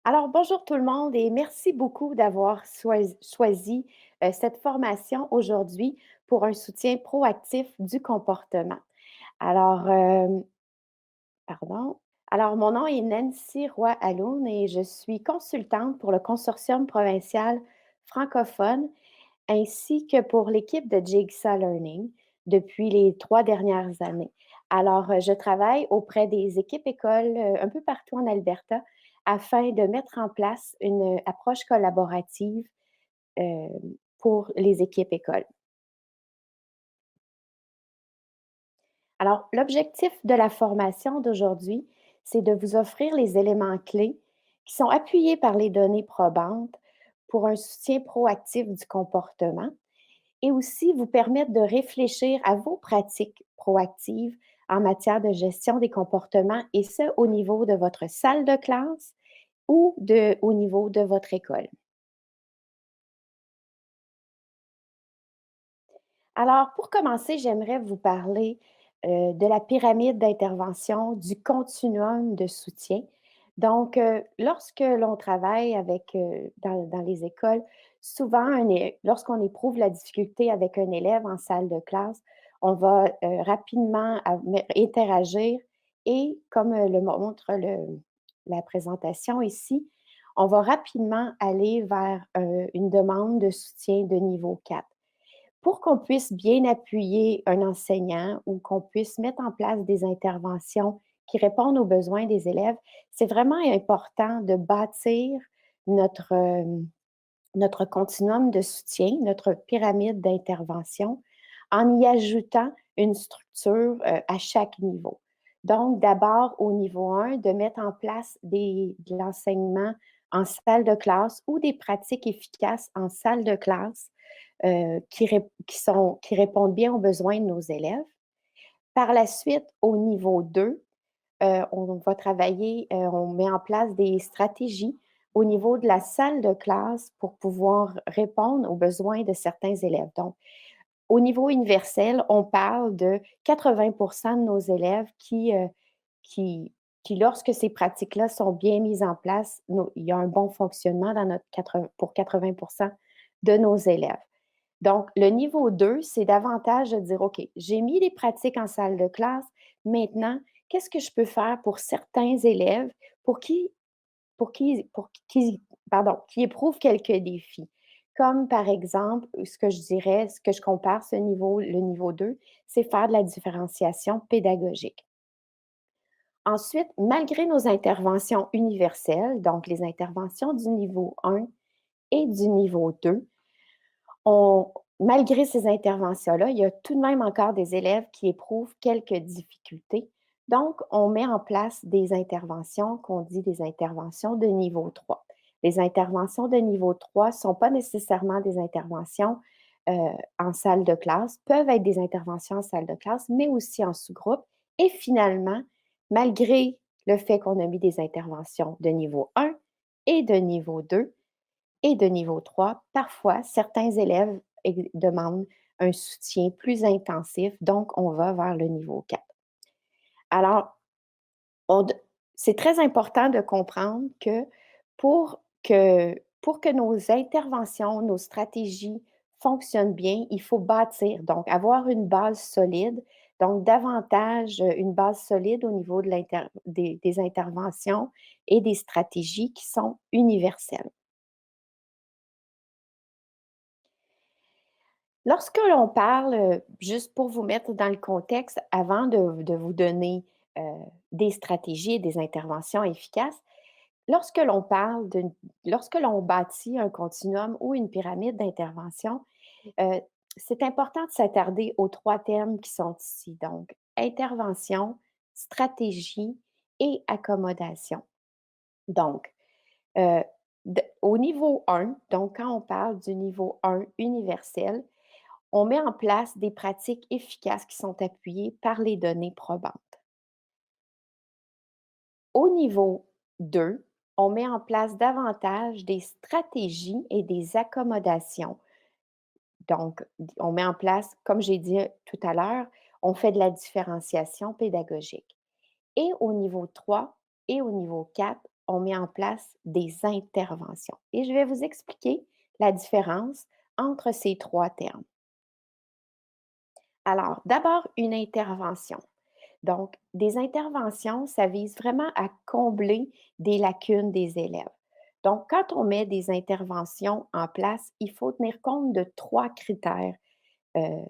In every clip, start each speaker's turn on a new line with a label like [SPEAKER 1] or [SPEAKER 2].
[SPEAKER 1] Alors, bonjour tout le monde et merci beaucoup d'avoir choisi cette formation aujourd'hui pour un soutien proactif du comportement. Alors, pardon. Alors, mon nom est Nancy Roy-Alloune et je suis consultante pour le consortium provincial francophone ainsi que pour l'équipe de Jigsaw Learning depuis les 3 dernières années. Alors, je travaille auprès des équipes écoles, un peu partout en Alberta afin de mettre en place une approche collaborative, heu, pour les équipes écoles. Alors, l'objectif de la formation d'aujourd'hui, c'est de vous offrir les éléments clés qui sont appuyés par les données probantes pour un soutien proactif du comportement et aussi vous permettre de réfléchir à vos pratiques proactives en matière de gestion des comportements et ce, au niveau de votre salle de classe ou au niveau de votre école. Alors, pour commencer, j'aimerais vous parler de la pyramide d'intervention, du continuum de soutien. Donc, lorsque l'on travaille avec, dans les écoles, souvent, lorsqu'on éprouve la difficulté avec un élève en salle de classe, on va rapidement interagir et, comme le montre la présentation ici, on va rapidement aller vers une demande de soutien de niveau 4 pour qu'on puisse bien appuyer un enseignant ou qu'on puisse mettre en place des interventions qui répondent aux besoins des élèves, c'est vraiment important de bâtir notre, notre continuum de soutien, notre pyramide d'intervention, en y ajoutant une structure, à chaque niveau. Donc d'abord au niveau 1, de mettre en place de l'enseignement en salle de classe ou des pratiques efficaces en salle de classe, qui répondent bien aux besoins de nos élèves. Par la suite, au niveau 2, on va travailler, on met en place des stratégies au niveau de la salle de classe pour pouvoir répondre aux besoins de certains élèves. Donc, au niveau universel, on parle de 80 de nos élèves qui lorsque ces pratiques-là sont bien mises en place, il y a un bon fonctionnement dans notre 80 pour 80 de nos élèves. Donc, le niveau 2, c'est davantage de dire: «OK, j'ai mis les pratiques en salle de classe. Maintenant, qu'est-ce que je peux faire pour certains élèves pour qui pour qu'ils pardon, qui éprouvent quelques défis?» Comme par exemple, ce que je compare le niveau 2, c'est faire de la différenciation pédagogique. Ensuite, malgré nos interventions universelles, donc les interventions du niveau 1 et du niveau 2, on malgré ces interventions-là, il y a tout de même encore des élèves qui éprouvent quelques difficultés. Donc, on met en place des interventions qu'on dit des interventions de niveau 3. Les interventions de niveau 3 ne sont pas nécessairement des interventions, heu, en salle de classe, peuvent être des interventions en salle de classe, mais aussi en sous-groupe et finalement, malgré le fait qu'on a mis des interventions de niveau 1 et de niveau 2, et de niveau 3, parfois, certains élèves demandent un soutien plus intensif, donc on va vers le niveau 4. Alors, on d c'est très important de comprendre que pour que nos interventions, nos stratégies fonctionnent bien, il faut bâtir, donc avoir une base solide, donc davantage, une base solide au niveau des interventions et des stratégies qui sont universelles. Lorsque l'on parle, juste pour vous mettre dans le contexte avant de vous donner, heu, des stratégies et des interventions efficaces, lorsque l'on parle d'une lorsque l'on bâtit un continuum ou une pyramide d'intervention, heu, c'est important de s'attarder aux 3 termes qui sont ici, donc intervention, stratégie et accommodation. Donc, au niveau 1, donc quand on parle du niveau 1 universel, on met en place des pratiques efficaces qui sont appuyées par les données probantes. Au niveau 2, on met en place davantage des stratégies et des accommodations. Donc, on met en place, comme j'ai dit tout à l'heure, on fait de la différenciation pédagogique. Et au niveau 3 et au niveau 4, on met en place des interventions. Et je vais vous expliquer la différence entre ces 3 termes. Alors, d'abord, une intervention. Donc, des interventions, ça vise vraiment à combler des lacunes des élèves. Donc, quand on met des interventions en place, il faut tenir compte de 3 critères euh,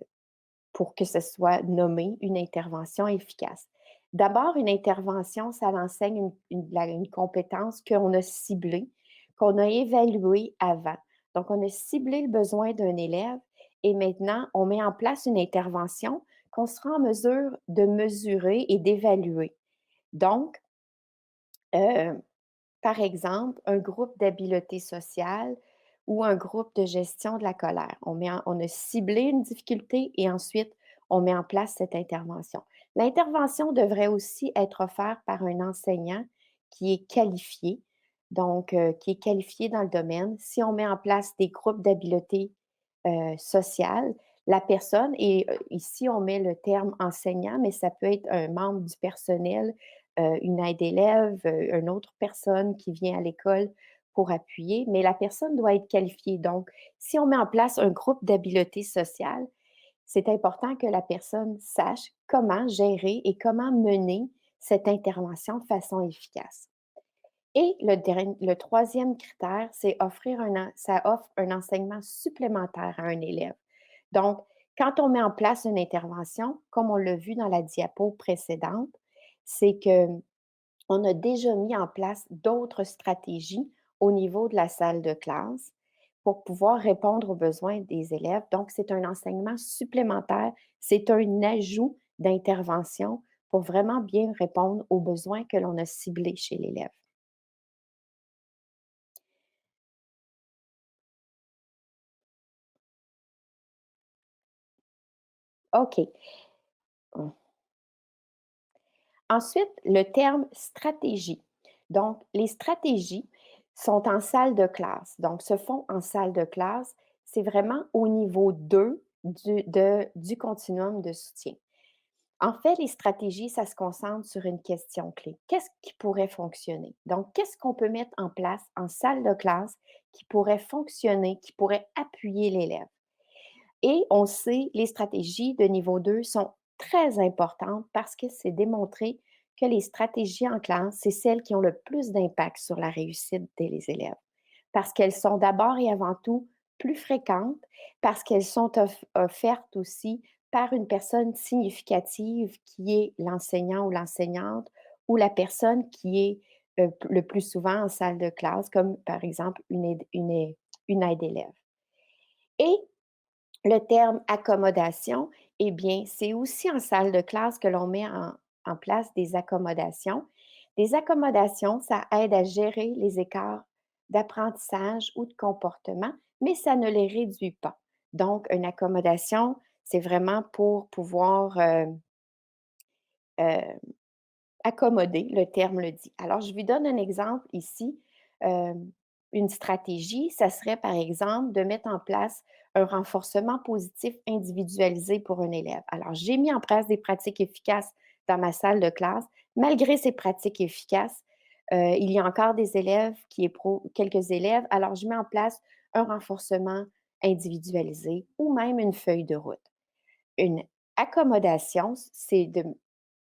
[SPEAKER 1] pour que ce soit nommé une intervention efficace. D'abord, une intervention, ça enseigne une compétence qu'on a ciblée, qu'on a évaluée avant. Donc, on a ciblé le besoin d'un élève et maintenant, on met en place une intervention qu'on sera en mesure de mesurer et d'évaluer. Donc, euh, par exemple, un groupe d'habileté sociale ou un groupe de gestion de la colère. On a ciblé une difficulté et ensuite, on met en place cette intervention. L'intervention devrait aussi être offerte par un enseignant qui est qualifié, donc qui est qualifié dans le domaine. Si on met en place des groupes d'habileté sociale, la personne, et ici on met le terme enseignant, mais ça peut être un membre du personnel, une aide élève, une autre personne qui vient à l'école pour appuyer, mais la personne doit être qualifiée. Donc, si on met en place un groupe d'habileté sociale, c'est important que la personne sache comment gérer et comment mener cette intervention de façon efficace. Et le troisième critère, c'est ça offre un enseignement supplémentaire à un élève. Donc, quand on met en place une intervention, comme on l'a vu dans la diapo précédente, c'est que on a déjà mis en place d'autres stratégies au niveau de la salle de classe pour pouvoir répondre aux besoins des élèves. Donc, c'est un enseignement supplémentaire, c'est un ajout d'intervention pour vraiment bien répondre aux besoins que l'on a ciblés chez l'élève. OK. Ensuite, le terme stratégie. Donc, les stratégies sont en salle de classe. Donc, se font en salle de classe. C'est vraiment au niveau 2 du continuum de soutien. En fait, les stratégies, ça se concentre sur une question clé. Qu'est-ce qui pourrait fonctionner? Donc, qu'est-ce qu'on peut mettre en place en salle de classe qui pourrait fonctionner, qui pourrait appuyer l'élève? Et on sait, les stratégies de niveau 2 sont très importantes parce que c'est démontré que les stratégies en classe, c'est celles qui ont le plus d'impact sur la réussite des élèves. Parce qu'elles sont d'abord et avant tout plus fréquentes, parce qu'elles sont offertes aussi par une personne significative qui est l'enseignant ou l'enseignante ou la personne qui est le plus souvent en salle de classe, comme par exemple une aide élève. Et le terme accommodation, eh bien, c'est aussi en salle de classe que l'on met en place des accommodations. Des accommodations, ça aide à gérer les écarts d'apprentissage ou de comportement, mais ça ne les réduit pas. Donc, une accommodation, c'est vraiment pour pouvoir euh, accommoder, le terme le dit. Alors, je vous donne un exemple ici. Euh, une stratégie, ça serait par exemple de mettre en place un renforcement positif individualisé pour un élève. Alors, j'ai mis en place des pratiques efficaces dans ma salle de classe. Malgré ces pratiques efficaces, il y a encore des élèves quelques élèves. Alors, je mets en place un renforcement individualisé ou même une feuille de route. Une accommodation,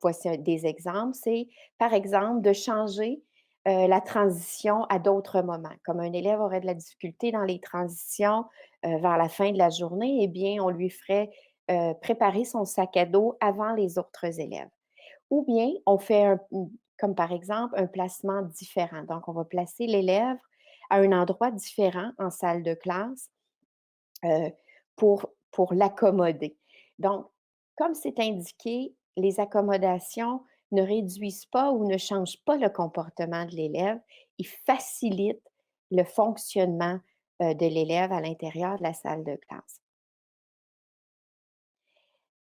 [SPEAKER 1] voici des exemples, c'est par exemple de changer la transition à d'autres moments. Comme un élève aurait de la difficulté dans les transitions vers la fin de la journée, eh bien, on lui ferait préparer son sac à dos avant les autres élèves. Ou bien, on fait comme par exemple un placement différent. Donc, on va placer l'élève à un endroit différent en salle de classe euh, pour l'accommoder. Donc, comme c'est indiqué, les accommodations ne réduisent pas ou ne changent pas le comportement de l'élève, ils facilitent le fonctionnement de l'élève à l'intérieur de la salle de classe.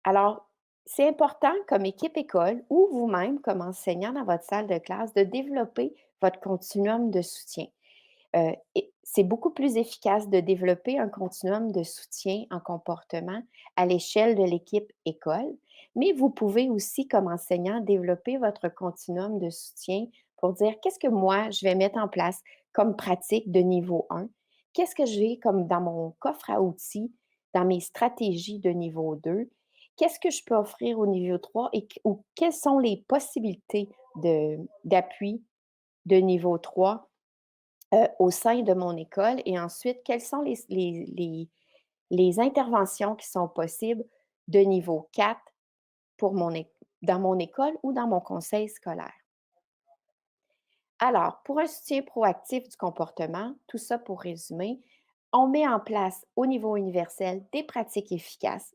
[SPEAKER 1] Alors, c'est important comme équipe école ou vous-même comme enseignant dans votre salle de classe de développer votre continuum de soutien. Et c'est beaucoup plus efficace de développer un continuum de soutien en comportement à l'échelle de l'équipe école, mais vous pouvez aussi, comme enseignant, développer votre continuum de soutien pour dire qu'est-ce que moi, je vais mettre en place comme pratique de niveau 1? Qu'est-ce que j'ai comme dans mon coffre à outils, dans mes stratégies de niveau 2? Qu'est-ce que je peux offrir au niveau 3 ou quelles sont les possibilités d'appui de niveau 3 au sein de mon école? Et ensuite, quelles sont les interventions qui sont possibles de niveau 4 pour dans mon école ou dans mon conseil scolaire? Alors, pour un soutien proactif du comportement, tout ça pour résumer, on met en place au niveau universel des pratiques efficaces.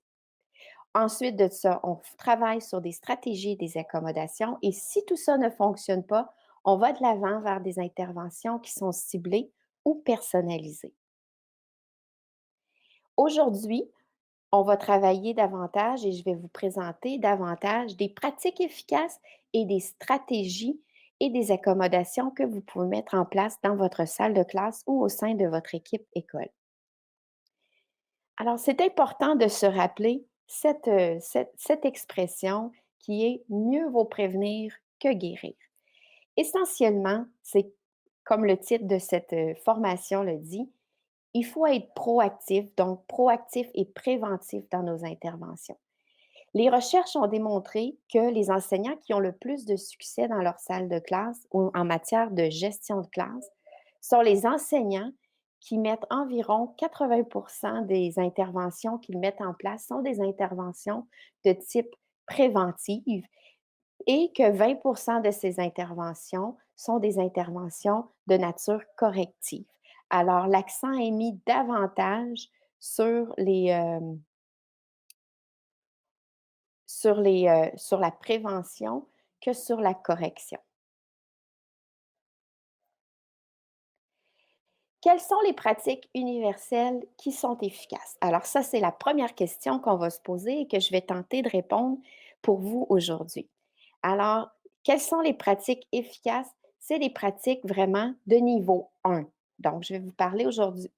[SPEAKER 1] Ensuite de ça, on travaille sur des stratégies, des accommodations et si tout ça ne fonctionne pas, on va de l'avant vers des interventions qui sont ciblées ou personnalisées. Aujourd'hui, on va travailler davantage et je vais vous présenter davantage des pratiques efficaces et des stratégies et des accommodations que vous pouvez mettre en place dans votre salle de classe ou au sein de votre équipe école. Alors, c'est important de se rappeler cette expression qui est mieux vaut prévenir que guérir. Essentiellement, c'est comme le titre de cette formation le dit, il faut être proactif, donc proactif et préventif dans nos interventions. Les recherches ont démontré que les enseignants qui ont le plus de succès dans leur salle de classe ou en matière de gestion de classe sont les enseignants qui mettent environ 80 des interventions qu'ils mettent en place sont des interventions de type préventive et que 20 de ces interventions sont des interventions de nature corrective. Alors, l'accent est mis davantage sur sur la prévention que sur la correction. Quelles sont les pratiques universelles qui sont efficaces? Alors ça, c'est la première question qu'on va se poser et que je vais tenter de répondre pour vous aujourd'hui. Alors, quelles sont les pratiques efficaces? C'est des pratiques vraiment de niveau 1. Donc, je vais vous parler aujourd'hui,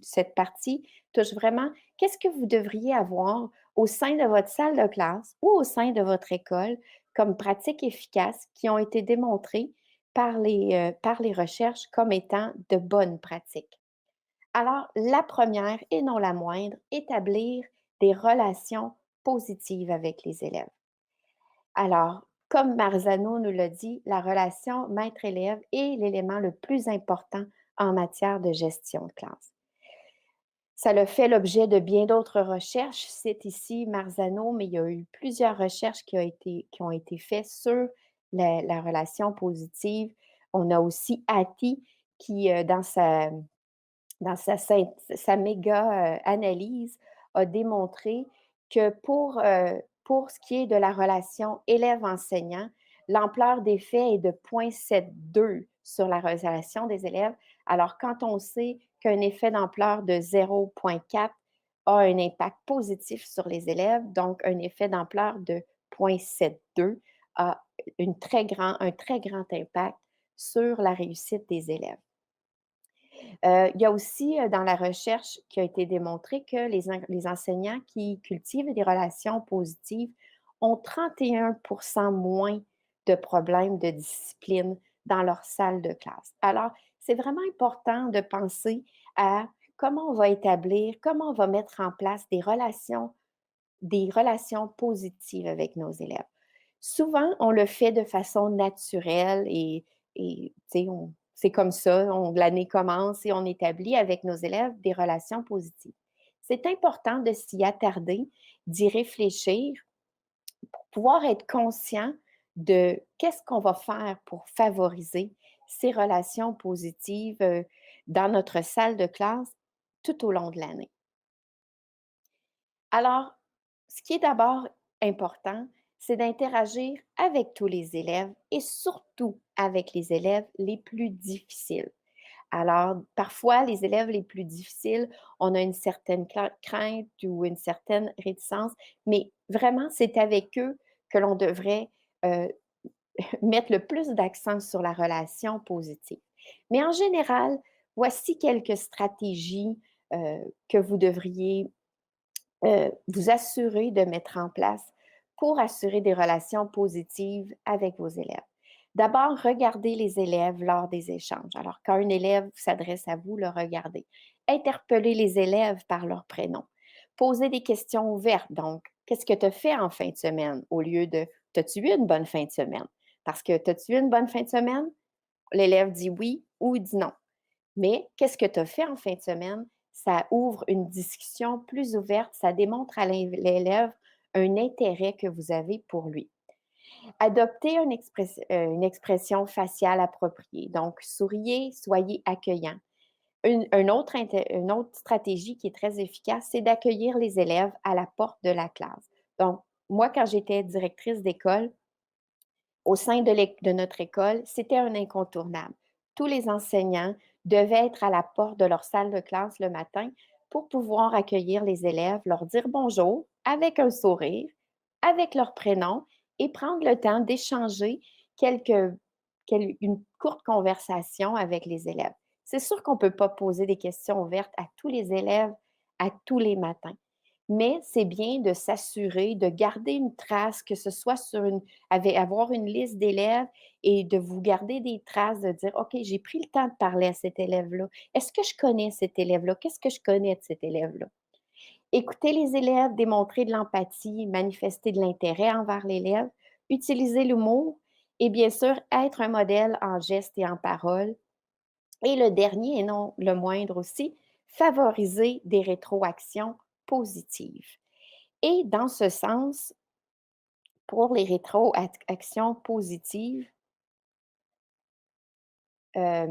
[SPEAKER 1] cette partie touche vraiment qu'est-ce que vous devriez avoir au sein de votre salle de classe ou au sein de votre école comme pratiques efficaces qui ont été démontrées par les recherches comme étant de bonnes pratiques. Alors, la première et non la moindre, établir des relations positives avec les élèves. Alors, comme Marzano nous l'a dit, la relation maître-élève est l'élément le plus important en matière de gestion de classe. Ça a fait l'objet de bien d'autres recherches. C'est ici Marzano, mais il y a eu plusieurs recherches qui ont été faites sur la relation positive. On a aussi Hattie qui, sa méga analyse, a démontré que pour ce qui est de la relation élève-enseignant, l'ampleur des faits est de 0,72 sur la relation des élèves. Alors, quand on sait qu'un effet d'ampleur de 0,4 a un impact positif sur les élèves, donc un effet d'ampleur de 0,72 a un très grand impact sur la réussite des élèves. Il y a aussi dans la recherche qui a été démontré que les enseignants qui cultivent des relations positives ont 31 moins de problèmes de discipline dans leur salle de classe. Alors, c'est vraiment important de penser à comment on va établir, comment on va mettre en place des relations positives avec nos élèves. Souvent, on le fait de façon naturelle et tu sais, c'est comme ça, l'année commence et on établit avec nos élèves des relations positives. C'est important de s'y attarder, d'y réfléchir pour pouvoir être conscient de qu'est-ce qu'on va faire pour favoriser ces relations positives dans notre salle de classe tout au long de l'année. Alors, ce qui est d'abord important, c'est d'interagir avec tous les élèves et surtout avec les élèves les plus difficiles. Alors, parfois, les élèves les plus difficiles, on a une certaine crainte ou une certaine réticence, mais vraiment, c'est avec eux que l'on devrait euh, mettre le plus d'accent sur la relation positive. Mais en général, voici quelques stratégies que vous devriez vous assurer de mettre en place pour assurer des relations positives avec vos élèves. D'abord, regardez les élèves lors des échanges. Alors, quand un élève s'adresse à vous, le regardez. Interpellez les élèves par leur prénom. Posez des questions ouvertes. Donc, qu'est-ce que tu as fait en fin de semaine au lieu de t'as-tu eu une bonne fin de semaine? Parce que t'as-tu eu une bonne fin de semaine? L'élève dit oui ou il dit non. Mais qu'est-ce que tu as fait en fin de semaine? Ça ouvre une discussion plus ouverte, ça démontre à l'élève un intérêt que vous avez pour lui. Adoptez une expression faciale appropriée. Donc, souriez, soyez accueillant. Une autre stratégie qui est très efficace, c'est d'accueillir les élèves à la porte de la classe. Donc, moi, quand j'étais directrice d'école, au sein de notre école, c'était un incontournable. Tous les enseignants devaient être à la porte de leur salle de classe le matin pour pouvoir accueillir les élèves, leur dire bonjour avec un sourire, avec leur prénom et prendre le temps d'échanger quelques, une courte conversation avec les élèves. C'est sûr qu'on ne peut pas poser des questions ouvertes à tous les élèves à tous les matins, mais c'est bien de s'assurer, de garder une trace, que ce soit avoir une liste d'élèves et de vous garder des traces, de dire, OK, j'ai pris le temps de parler à cet élève-là. Est-ce que je connais cet élève-là? Qu'est-ce que je connais de cet élève-là? Écouter les élèves, démontrer de l'empathie, manifester de l'intérêt envers l'élève, utiliser l'humour et bien sûr être un modèle en gestes et en paroles. Et le dernier et non le moindre aussi, favoriser des rétroactions positives. Et dans ce sens, pour les rétroactions positives, euh,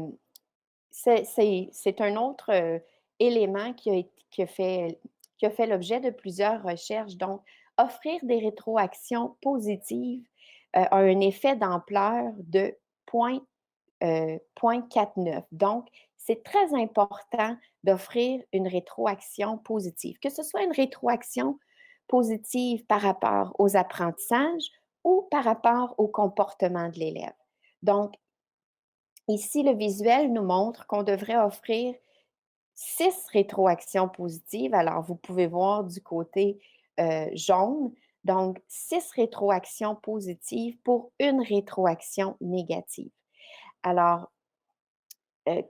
[SPEAKER 1] c'est un autre élément qui a fait l'objet de plusieurs recherches. Donc, offrir des rétroactions positives a un effet d'ampleur de 0,49. Donc, c'est très important d'offrir une rétroaction positive, que ce soit une rétroaction positive par rapport aux apprentissages ou par rapport au comportement de l'élève. Donc, ici, le visuel nous montre qu'on devrait offrir 6 rétroactions positives. Alors, vous pouvez voir du côté jaune, donc 6 rétroactions positives pour une rétroaction négative. Alors,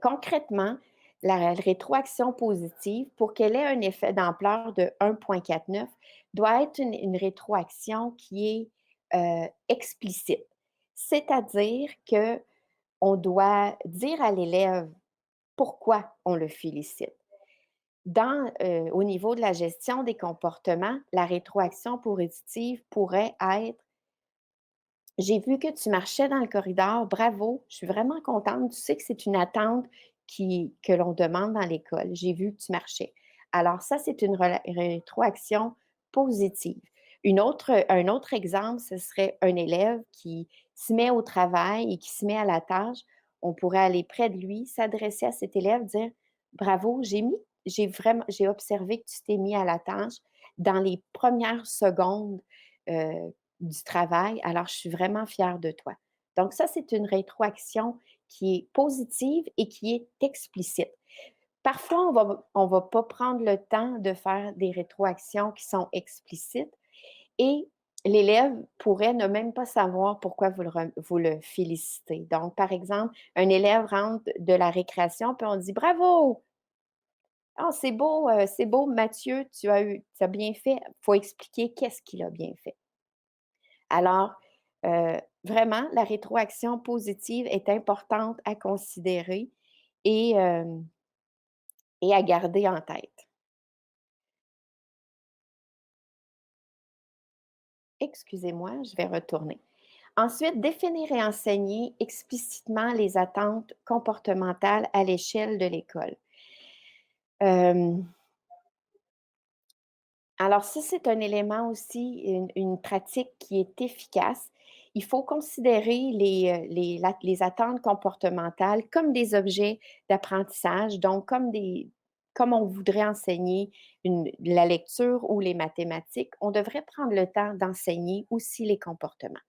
[SPEAKER 1] concrètement, la rétroaction positive, pour qu'elle ait un effet d'ampleur de 1,49, doit être une rétroaction qui est explicite. C'est-à-dire qu'on doit dire à l'élève pourquoi on le félicite. Au niveau de la gestion des comportements, la rétroaction positive pourrait être: j'ai vu que tu marchais dans le corridor, bravo, je suis vraiment contente. Tu sais que c'est une attente que l'on demande dans l'école. J'ai vu que tu marchais. Alors, ça, c'est une rétroaction positive. Un autre exemple, ce serait un élève qui se met au travail et qui se met à la tâche. On pourrait aller près de lui, s'adresser à cet élève, dire bravo, j'ai observé que tu t'es mis à la tâche dans les premières secondes. euh, du travail. Alors, je suis vraiment fière de toi. Donc, ça, c'est une rétroaction qui est positive et qui est explicite. Parfois, on va pas prendre le temps de faire des rétroactions qui sont explicites et l'élève pourrait ne même pas savoir pourquoi vous le félicitez. Donc, par exemple, un élève rentre de la récréation puis on dit bravo! Oh, c'est beau, Mathieu, tu as bien fait. Il faut expliquer qu'est-ce qu'il a bien fait. Alors, vraiment, la rétroaction positive est importante à considérer et, euh, et à garder en tête. Excusez-moi, je vais retourner. Ensuite, définir et enseigner explicitement les attentes comportementales à l'échelle de l'école. Euh, Alors, ça, c'est un élément aussi, une pratique qui est efficace. Il faut considérer les attentes comportementales comme des objets d'apprentissage, donc comme on voudrait enseigner la lecture ou les mathématiques, on devrait prendre le temps d'enseigner aussi les comportements.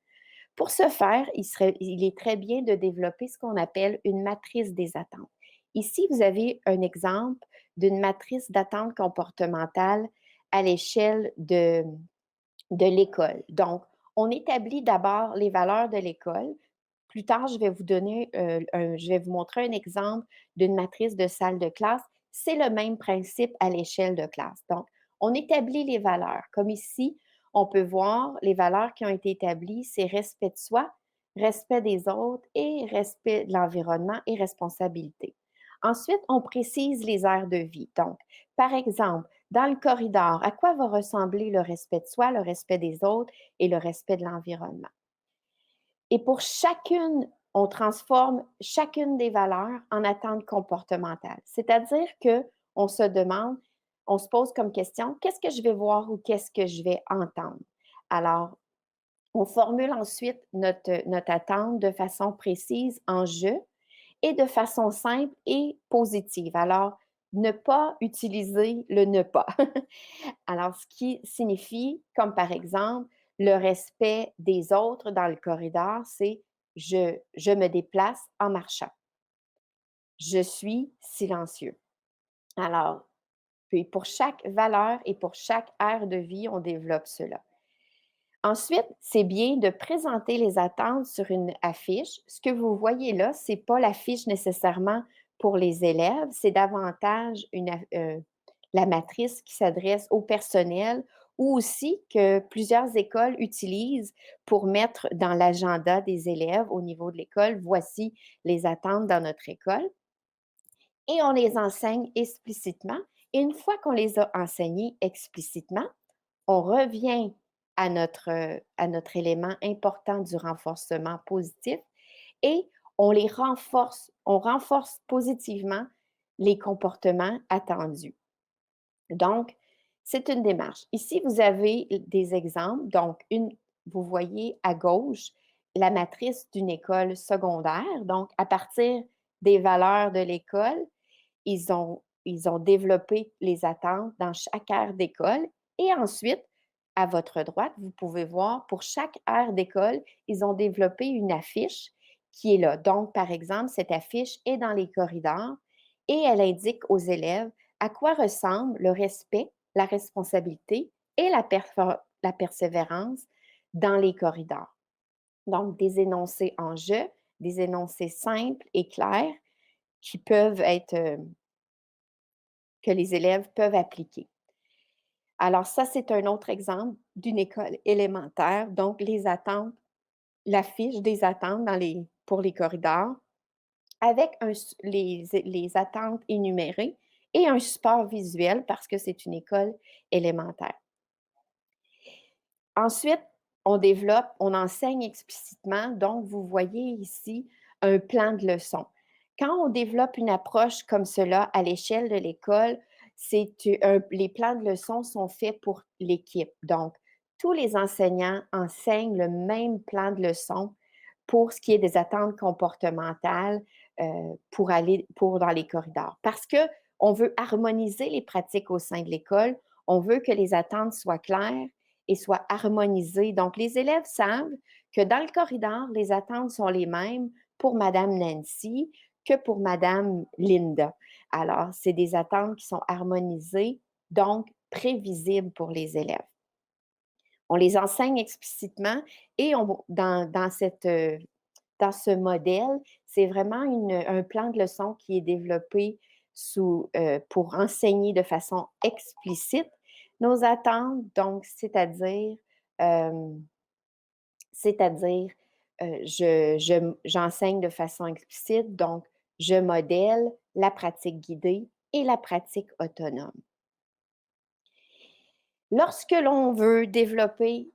[SPEAKER 1] Pour ce faire, il est très bien de développer ce qu'on appelle une matrice des attentes. Ici, vous avez un exemple d'une matrice d'attente comportementale à l'échelle de l'école. Donc, on établit d'abord les valeurs de l'école Plus tard, je vais vous donner, je vais vous montrer un exemple d'une matrice de salle de classe. C'est le même principe à l'échelle de classe. Donc, on établit les valeurs. Comme ici, on peut voir les valeurs qui ont été établies, c'est respect de soi, respect des autres et respect de l'environnement et responsabilité. Ensuite, on précise les aires de vie. Donc, par exemple, dans le corridor, à quoi va ressembler le respect de soi, le respect des autres et le respect de l'environnement? Et pour chacune, on transforme chacune des valeurs en attente comportementale. C'est-à-dire qu'on se demande, on se pose comme question, qu'est-ce que je vais voir ou qu'est-ce que je vais entendre? Alors, on formule ensuite notre attente de façon précise en «je» et de façon simple et positive. Alors, ne pas utiliser le «ne pas». Alors, ce qui signifie, comme par exemple, le respect des autres dans le corridor, c'est je me déplace en marchant. Je suis silencieux. Alors, puis pour chaque valeur et pour chaque aire de vie, on développe cela. Ensuite, c'est bien de présenter les attentes sur une affiche. Ce que vous voyez là, ce n'est pas l'affiche nécessairement pour les élèves, c'est davantage la matrice qui s'adresse au personnel ou aussi que plusieurs écoles utilisent pour mettre dans l'agenda des élèves au niveau de l'école. Voici les attentes dans notre école et on les enseigne explicitement. Et une fois qu'on les a enseignées explicitement, on revient à notre élément important du renforcement positif et on renforce positivement les comportements attendus. Donc, c'est une démarche. Ici, vous avez des exemples. Donc, vous voyez à gauche la matrice d'une école secondaire. Donc, à partir des valeurs de l'école, ils ont développé les attentes dans chaque aire d'école. Et ensuite, à votre droite, vous pouvez voir pour chaque aire d'école, ils ont développé une affiche qui est là. Donc, par exemple, cette affiche est dans les corridors et elle indique aux élèves à quoi ressemble le respect, la responsabilité et la persévérance dans les corridors. Donc, des énoncés en jeu, des énoncés simples et clairs qui peuvent être, que les élèves peuvent appliquer. Alors ça, c'est un autre exemple d'une école élémentaire. Donc, les attentes, la fiche des attentes pour les corridors avec les attentes énumérées et un support visuel parce que c'est une école élémentaire. Ensuite, on développe, on enseigne explicitement. Donc, vous voyez ici un plan de leçon. Quand on développe une approche comme cela à l'échelle de l'école, les plans de leçon sont faits pour l'équipe. Donc, tous les enseignants enseignent le même plan de leçon pour ce qui est des attentes comportementales pour dans les corridors. Parce qu'on veut harmoniser les pratiques au sein de l'école, on veut que les attentes soient claires et soient harmonisées. Donc, les élèves savent que dans le corridor, les attentes sont les mêmes pour Madame Nancy que pour Madame Linda. Alors, c'est des attentes qui sont harmonisées, donc prévisibles pour les élèves. On les enseigne explicitement et dans ce modèle, c'est vraiment un plan de leçon qui est développé pour enseigner de façon explicite nos attentes, donc euh, c'est-à-dire j'enseigne de façon explicite, donc je modèle la pratique guidée et la pratique autonome. Lorsque l'on veut développer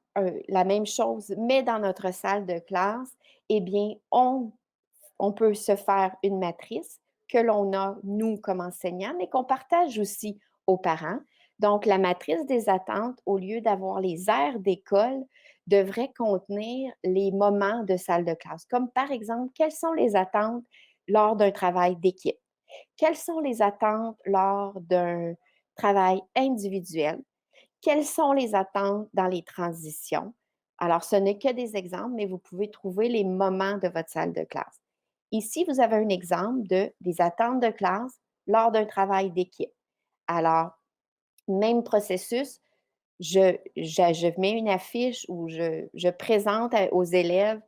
[SPEAKER 1] la même chose, mais dans notre salle de classe, eh bien, on peut se faire une matrice que l'on a, nous, comme enseignants, mais qu'on partage aussi aux parents. Donc, la matrice des attentes, au lieu d'avoir les aires d'école, devrait contenir les moments de salle de classe, comme par exemple, quelles sont les attentes lors d'un travail d'équipe? Quelles sont les attentes lors d'un travail individuel? Quelles sont les attentes dans les transitions? Alors, ce n'est que des exemples, mais vous pouvez trouver les moments de votre salle de classe. Ici, vous avez un exemple des attentes de classe lors d'un travail d'équipe. Alors, même processus, je mets une affiche où je présente aux élèves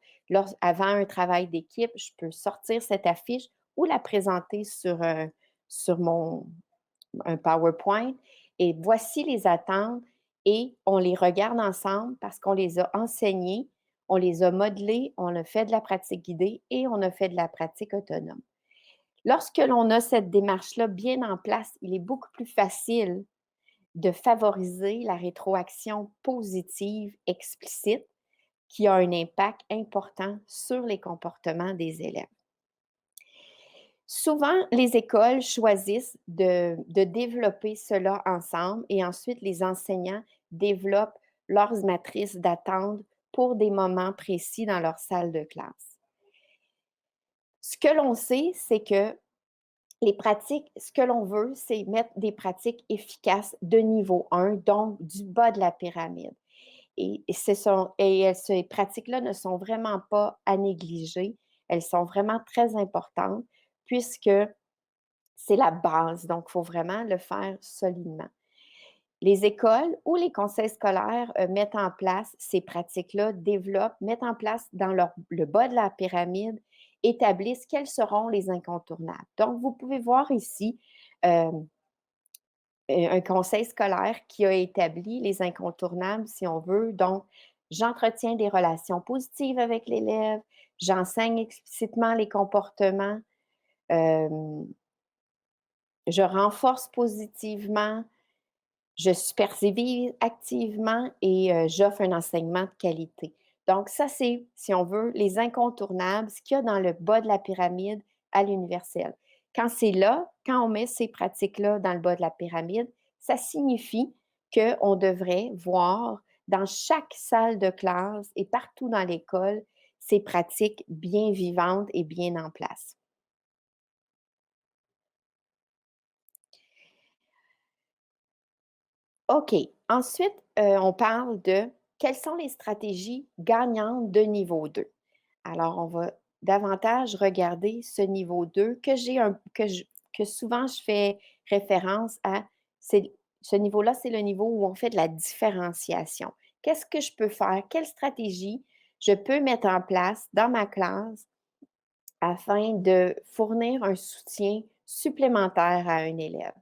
[SPEAKER 1] Avant un travail d'équipe, je peux sortir cette affiche ou la présenter sur un PowerPoint et voici les attentes et on les regarde ensemble parce qu'on les a enseignées, on les a modelées, on a fait de la pratique guidée et on a fait de la pratique autonome. Lorsque l'on a cette démarche-là bien en place, il est beaucoup plus facile de favoriser la rétroaction positive explicite qui a un impact important sur les comportements des élèves. Souvent, les écoles choisissent de développer cela ensemble et ensuite les enseignants développent leurs matrices d'attente pour des moments précis dans leur salle de classe. Ce que l'on sait, c'est que les pratiques, ce que l'on veut, c'est mettre des pratiques efficaces de niveau 1, donc du bas de la pyramide. Et ces pratiques-là ne sont vraiment pas à négliger. Elles sont vraiment très importantes puisque c'est la base. Donc, il faut vraiment le faire solidement. Les écoles ou les conseils scolaires mettent en place ces pratiques-là, mettent en place dans le bas de la pyramide, établissent quels seront les incontournables. Donc, vous pouvez voir ici euh, un conseil scolaire qui a établi les incontournables, si on veut. Donc, j'entretiens des relations positives avec l'élève, j'enseigne explicitement les comportements, euh, je renforce positivement, je supervise activement et j'offre un enseignement de qualité. Donc, ça, c'est, si on veut, les incontournables, ce qu'il y a dans le bas de la pyramide à l'universel. Quand c'est là, quand on met ces pratiques-là dans le bas de la pyramide, ça signifie qu'on devrait voir dans chaque salle de classe et partout dans l'école ces pratiques bien vivantes et bien en place. OK. Ensuite, on parle de quelles sont les stratégies gagnantes de niveau 2. Alors, on va davantage regarder ce niveau 2 que souvent je fais référence à. Ce niveau-là, c'est le niveau où on fait de la différenciation. Qu'est-ce que je peux faire? Quelle stratégie je peux mettre en place dans ma classe afin de fournir un soutien supplémentaire à un élève?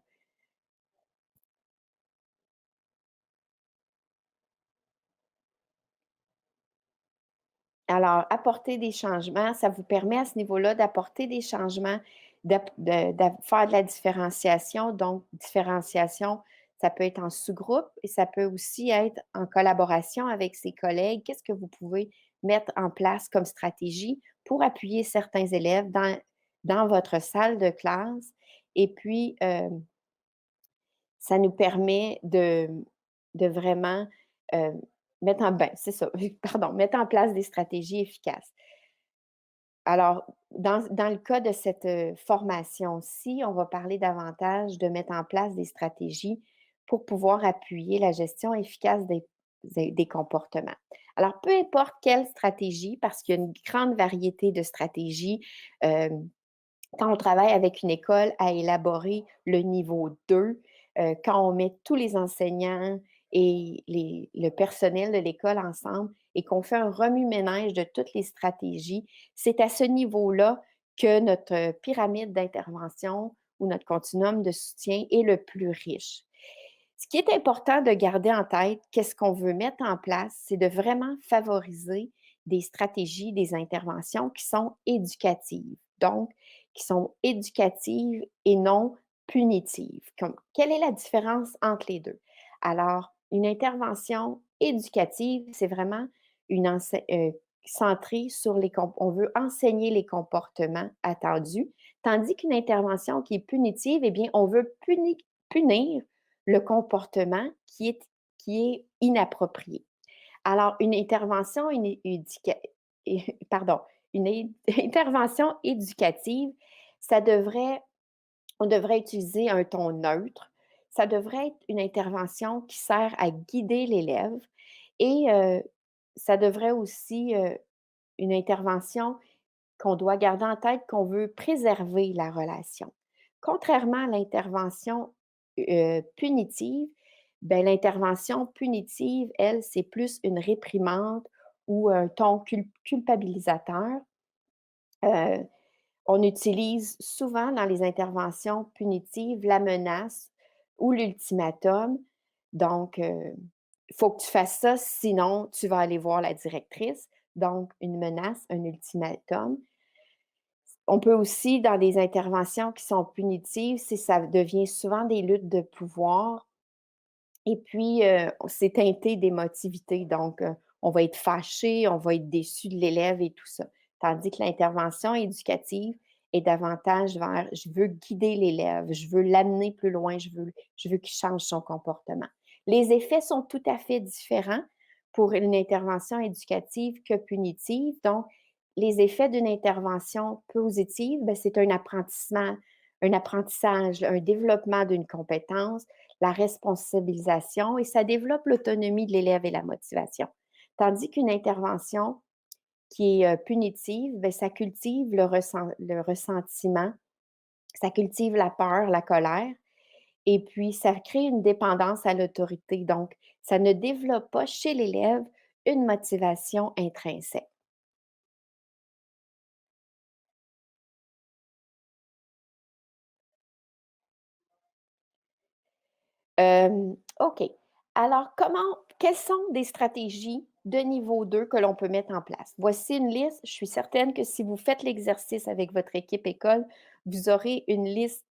[SPEAKER 1] Alors, apporter des changements, ça vous permet à ce niveau-là d'apporter des changements, faire de la différenciation. Donc, différenciation, ça peut être en sous-groupe et ça peut aussi être en collaboration avec ses collègues. Qu'est-ce que vous pouvez mettre en place comme stratégie pour appuyer certains élèves dans votre salle de classe? Et puis, ça nous permet de vraiment euh, c'est ça, pardon, mettre en place des stratégies efficaces. Alors, dans le cas de cette formation-ci, on va parler davantage de mettre en place des stratégies pour pouvoir appuyer la gestion efficace des comportements. Alors, peu importe quelle stratégie, parce qu'il y a une grande variété de stratégies, euh, quand on travaille avec une école à élaborer le niveau 2, quand on met tous les enseignants et le personnel de l'école ensemble et qu'on fait un remue-ménage de toutes les stratégies, c'est à ce niveau-là que notre pyramide d'intervention ou notre continuum de soutien est le plus riche. Ce qui est important de garder en tête, qu'est-ce qu'on veut mettre en place, c'est de vraiment favoriser des stratégies, des interventions qui sont éducatives. Donc, qui sont éducatives et non punitives. Quelle est la différence entre les deux? Alors, une intervention éducative, c'est vraiment centrée sur on veut enseigner les comportements attendus, tandis qu'une intervention qui est punitive, eh bien, on veut punir le comportement qui est inapproprié. Alors, pardon, une intervention éducative, on devrait utiliser un ton neutre. Ça devrait être une intervention qui sert à guider l'élève et ça devrait aussi une intervention qu'on doit garder en tête qu'on veut préserver la relation. Contrairement à l'intervention punitive, ben, l'intervention punitive, elle, c'est plus une réprimande. ou un ton culpabilisateur. Heu, on utilise souvent dans les interventions punitives la menace ou l'ultimatum. Donc, il faut que tu fasses ça, sinon tu vas aller voir la directrice. Donc, une menace, un ultimatum. On peut aussi, dans des interventions qui sont punitives, si ça devient souvent des luttes de pouvoir et puis, c'est teinté d'émotivité. Donc, on va être fâché, on va être déçu de l'élève et tout ça. Tandis que l'intervention éducative est davantage vers: «Je veux guider l'élève, je veux l'amener plus loin, je veux qu'il change son comportement». Les effets sont tout à fait différents pour une intervention éducative que punitive. Donc, les effets d'une intervention positive, ben, c'est un apprentissage, un développement d'une compétence, la responsabilisation et ça développe l'autonomie de l'élève et la motivation. Tandis qu'une intervention qui est punitive, bien, ça cultive le ressentiment, ça cultive la peur, la colère et puis ça crée une dépendance à l'autorité. Donc, ça ne développe pas chez l'élève une motivation intrinsèque. OK. Alors, quelles sont des stratégies de niveau 2 que l'on peut mettre en place? Voici une liste. Je suis certaine que si vous faites l'exercice avec votre équipe école, vous aurez une liste,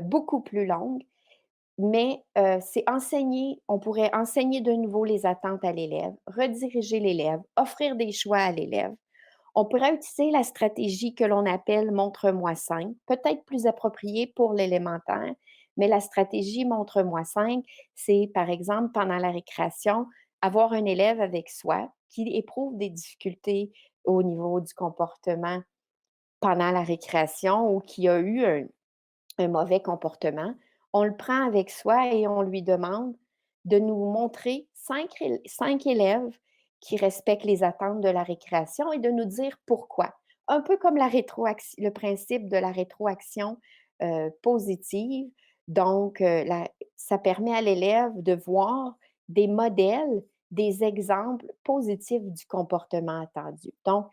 [SPEAKER 1] beaucoup plus longue, mais c'est enseigner on pourrait enseigner de nouveau les attentes à l'élève, rediriger l'élève, offrir des choix à l'élève. On pourrait utiliser la stratégie que l'on appelle «montre-moi 5», peut-être plus appropriée pour l'élémentaire, mais la stratégie «montre-moi 5», c'est, par exemple, pendant la récréation, avoir un élève avec soi qui éprouve des difficultés au niveau du comportement pendant la récréation ou qui a eu un mauvais comportement. On le prend avec soi et on lui demande de nous montrer 5 élèves qui respectent les attentes de la récréation et de nous dire pourquoi. Un peu comme le principe de la rétroaction positive. Donc, ça permet à l'élève de voir des modèles, des exemples positifs du comportement attendu. Donc,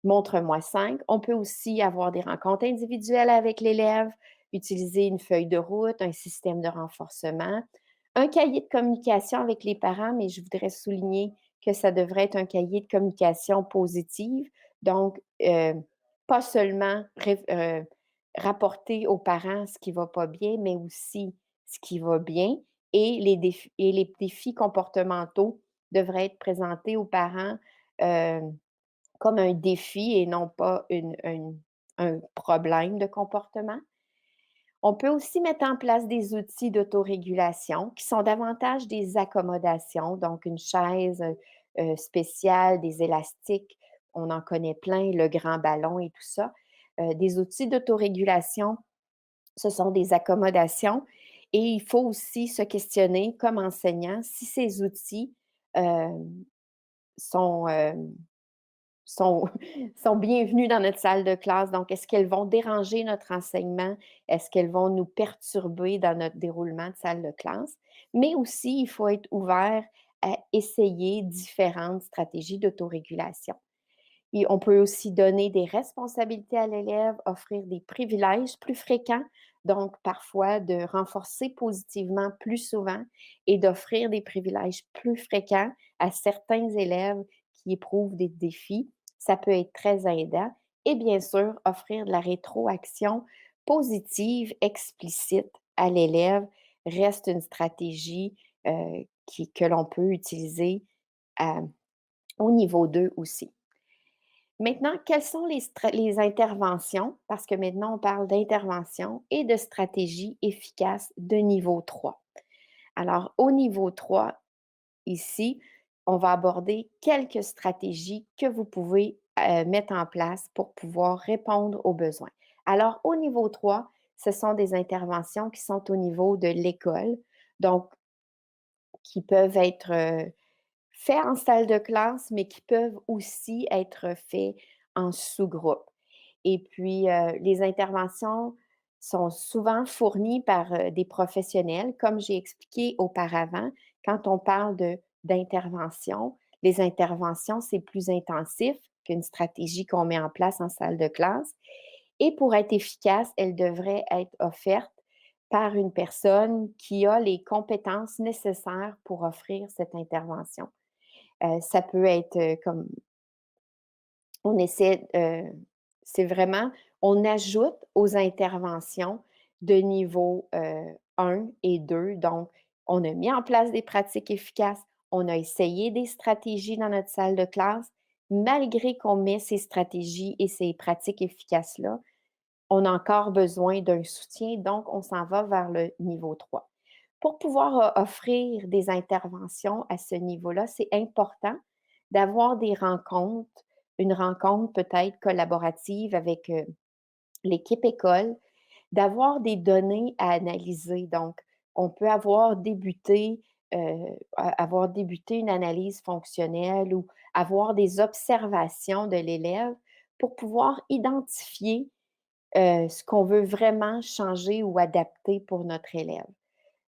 [SPEAKER 1] montre-moi 5. On peut aussi avoir des rencontres individuelles avec l'élève, utiliser une feuille de route, un système de renforcement, un cahier de communication avec les parents, mais je voudrais souligner que ça devrait être un cahier de communication positive. Donc, pas seulement rapporter aux parents ce qui va pas bien, mais aussi ce qui va bien et les défis comportementaux devraient être présentés aux parents, comme un défi et non pas un problème de comportement. On peut aussi mettre en place des outils d'autorégulation qui sont davantage des accommodations, donc une chaise, spéciale, des élastiques, on en connaît plein, le grand ballon et tout ça. Des outils d'autorégulation, ce sont des accommodations et il faut aussi se questionner comme enseignant si ces outils, hem, sont, sont sont bienvenues dans notre salle de classe. Donc, est-ce qu'elles vont déranger notre enseignement? Est-ce qu'elles vont nous perturber dans notre déroulement de salle de classe? Mais aussi, il faut être ouvert à essayer différentes stratégies d'autorégulation. Et on peut aussi donner des responsabilités à l'élève, offrir des privilèges plus fréquents, donc parfois de renforcer positivement plus souvent et d'offrir des privilèges plus fréquents à certains élèves qui éprouvent des défis. Ça peut être très aidant. Et bien sûr, offrir de la rétroaction positive, explicite à l'élève reste une stratégie que l'on peut utiliser à- au niveau 2 aussi. Maintenant, quelles sont les interventions? Parce que maintenant, on parle d'intervention et de stratégies efficaces de niveau 3. Alors, au niveau 3, ici, on va aborder quelques stratégies que vous pouvez mettre en place pour pouvoir répondre aux besoins. Alors, au niveau 3, ce sont des interventions qui sont au niveau de l'école, donc qui peuvent être faits en salle de classe, mais qui peuvent aussi être faits en sous-groupe. Et puis, les interventions sont souvent fournies par, des professionnels. Comme j'ai expliqué auparavant, quand on parle d'intervention, Les interventions, c'est plus intensif qu'une stratégie qu'on met en place en salle de classe. Et pour être efficace, elle devrait être offerte par une personne qui a les compétences nécessaires pour offrir cette intervention. Ça peut être comme on essaie, c'est vraiment on ajoute aux interventions de niveau, 1 et 2. Donc, on a mis en place des pratiques efficaces, on a essayé des stratégies dans notre salle de classe. Malgré qu'on met ces stratégies et ces pratiques efficaces-là, on a encore besoin d'un soutien, donc on s'en va vers le niveau 3. Pour pouvoir, offrir des interventions à ce niveau-là, c'est important d'avoir des rencontres, une rencontre peut-être collaborative avec, l'équipe école, d'avoir des données à analyser. Donc, on peut avoir débuté une analyse fonctionnelle ou avoir des observations de l'élève pour pouvoir identifier ce qu'on veut vraiment changer ou adapter pour notre élève.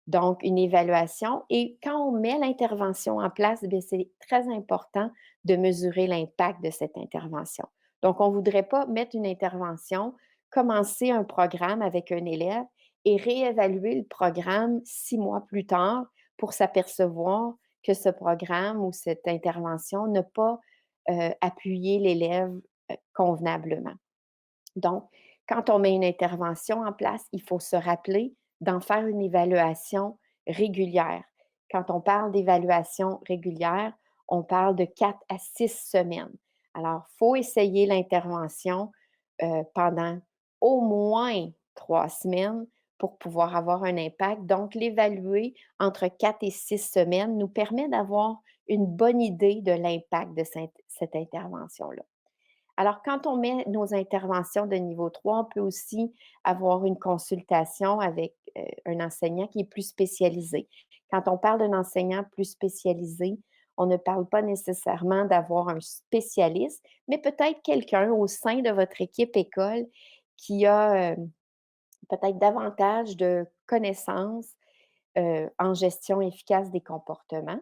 [SPEAKER 1] Donc, une évaluation et quand on met l'intervention en place, bien, c'est très important de mesurer l'impact de cette intervention. Donc, on ne voudrait pas mettre une intervention, commencer un programme avec un élève et réévaluer le programme 6 mois plus tard pour s'apercevoir que ce programme ou cette intervention n'a pas, appuyé l'élève, convenablement. Donc, quand on met une intervention en place, il faut se rappeler d'en faire une évaluation régulière. Quand on parle d'évaluation régulière, on parle de 4 à 6 semaines. Alors, il faut essayer l'intervention pendant au moins 3 semaines pour pouvoir avoir un impact. Donc, l'évaluer entre 4 et 6 semaines nous permet d'avoir une bonne idée de l'impact de cette intervention-là. Alors, quand on met nos interventions de niveau 3, on peut aussi avoir une consultation avec, un enseignant qui est plus spécialisé. Quand on parle d'un enseignant plus spécialisé, on ne parle pas nécessairement d'avoir un spécialiste, mais peut-être quelqu'un au sein de votre équipe école qui a, peut-être davantage de connaissances, en gestion efficace des comportements.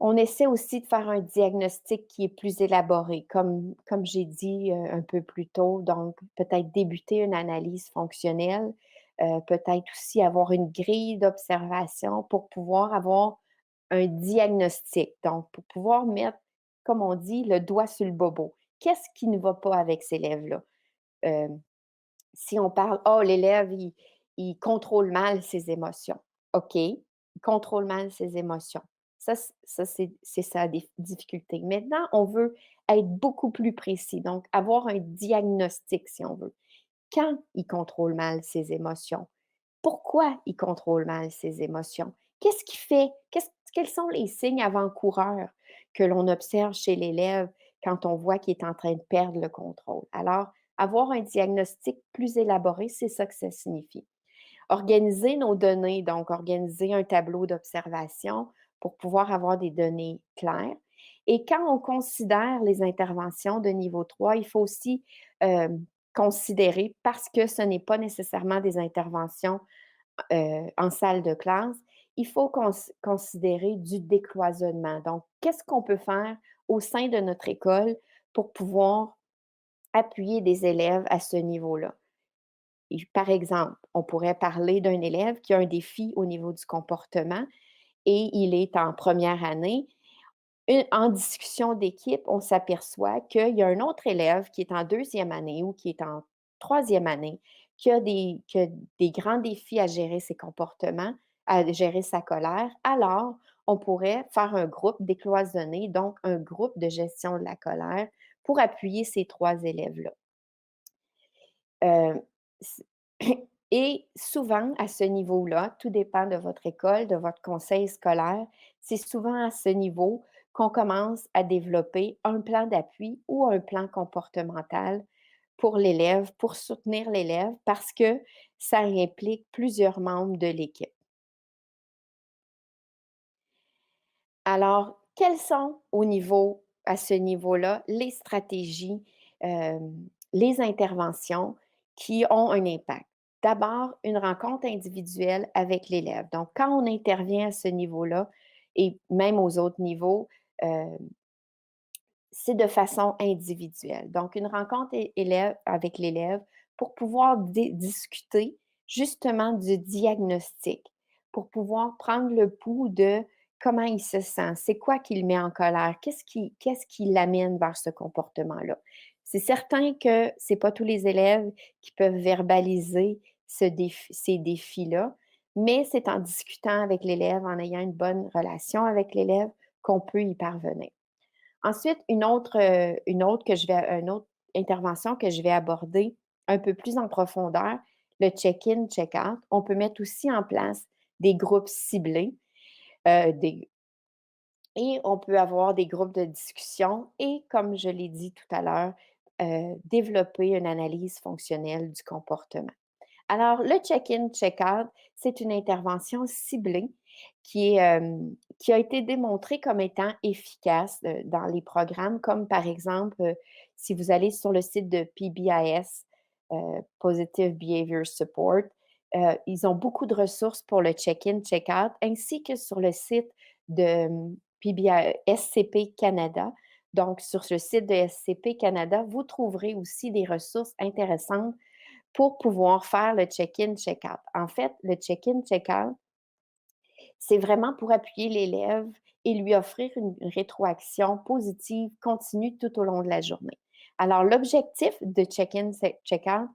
[SPEAKER 1] On essaie aussi de faire un diagnostic qui est plus élaboré, comme j'ai dit, un peu plus tôt, donc peut-être débuter une analyse fonctionnelle, peut-être aussi avoir une grille d'observation pour pouvoir avoir un diagnostic, donc pour pouvoir mettre, comme on dit, le doigt sur le bobo. Qu'est-ce qui ne va pas avec cet élève-là? Hem, Si on parle: «Oh, l'élève, il contrôle mal ses émotions». OK, il contrôle mal ses émotions. Ça c'est sa difficulté. Maintenant, on veut être beaucoup plus précis, donc avoir un diagnostic, si on veut. Quand il contrôle mal ses émotions? Pourquoi il contrôle mal ses émotions? Qu'est-ce qui fait? Quels sont les signes avant-coureurs que l'on observe chez l'élève quand on voit qu'il est en train de perdre le contrôle? Alors, avoir un diagnostic plus élaboré, c'est ça que ça signifie. Organiser nos données, donc organiser un tableau d'observation pour pouvoir avoir des données claires. Et quand on considère les interventions de niveau 3, il faut aussi considérer, parce que ce n'est pas nécessairement des interventions en salle de classe, il faut considérer du décloisonnement. Donc, qu'est-ce qu'on peut faire au sein de notre école pour pouvoir appuyer des élèves à ce niveau-là? Et par exemple, on pourrait parler d'un élève qui a un défi au niveau du comportement et il est en première année. En discussion d'équipe, on s'aperçoit qu'il y a un autre élève qui est en deuxième année ou qui est en troisième année, qui a des grands défis à gérer ses comportements, à gérer sa colère. Alors, on pourrait faire un groupe décloisonné, donc un groupe de gestion de la colère pour appuyer ces 3 élèves-là. Heu, s et souvent à ce niveau-là, tout dépend de votre école, de votre conseil scolaire, c'est souvent à ce niveau qu'on commence à développer un plan d'appui ou un plan comportemental pour l'élève, pour soutenir l'élève parce que ça implique plusieurs membres de l'équipe. Alors, quelles sont à ce niveau-là, les stratégies, les interventions qui ont un impact? D'abord, une rencontre individuelle avec l'élève. Donc, quand on intervient à ce niveau-là et même aux autres niveaux, c'est de façon individuelle. Donc, une rencontre élève avec l'élève pour pouvoir discuter justement du diagnostic, pour pouvoir prendre le pouls de comment il se sent, c'est quoi qui le met en colère, qu'est-ce qui l'amène vers ce comportement-là. C'est certain que c'est pas tous les élèves qui peuvent verbaliser ces défis-là, mais c'est en discutant avec l'élève, en ayant une bonne relation avec l'élève, qu'on peut y parvenir. Ensuite, une autre intervention que je vais aborder un peu plus en profondeur, le check-in, check-out. On peut mettre aussi en place des groupes ciblés, des et on peut avoir des groupes de discussion et, comme je l'ai dit tout à l'heure, développer une analyse fonctionnelle du comportement. Alors, le check-in, check-out, c'est une intervention ciblée qui a été démontrée comme étant efficace dans les programmes, comme par exemple, si vous allez sur le site de PBIS, Positive Behavior Support, ils ont beaucoup de ressources pour le check-in, check-out, ainsi que sur le site de SCP Canada. Donc, sur le site de SCP Canada, vous trouverez aussi des ressources intéressantes pour pouvoir faire le check-in, check-out. En fait, le check-in, check-out, c'est vraiment pour appuyer l'élève et lui offrir une rétroaction positive continue tout au long de la journée. Alors, l'objectif de check-in, check-out,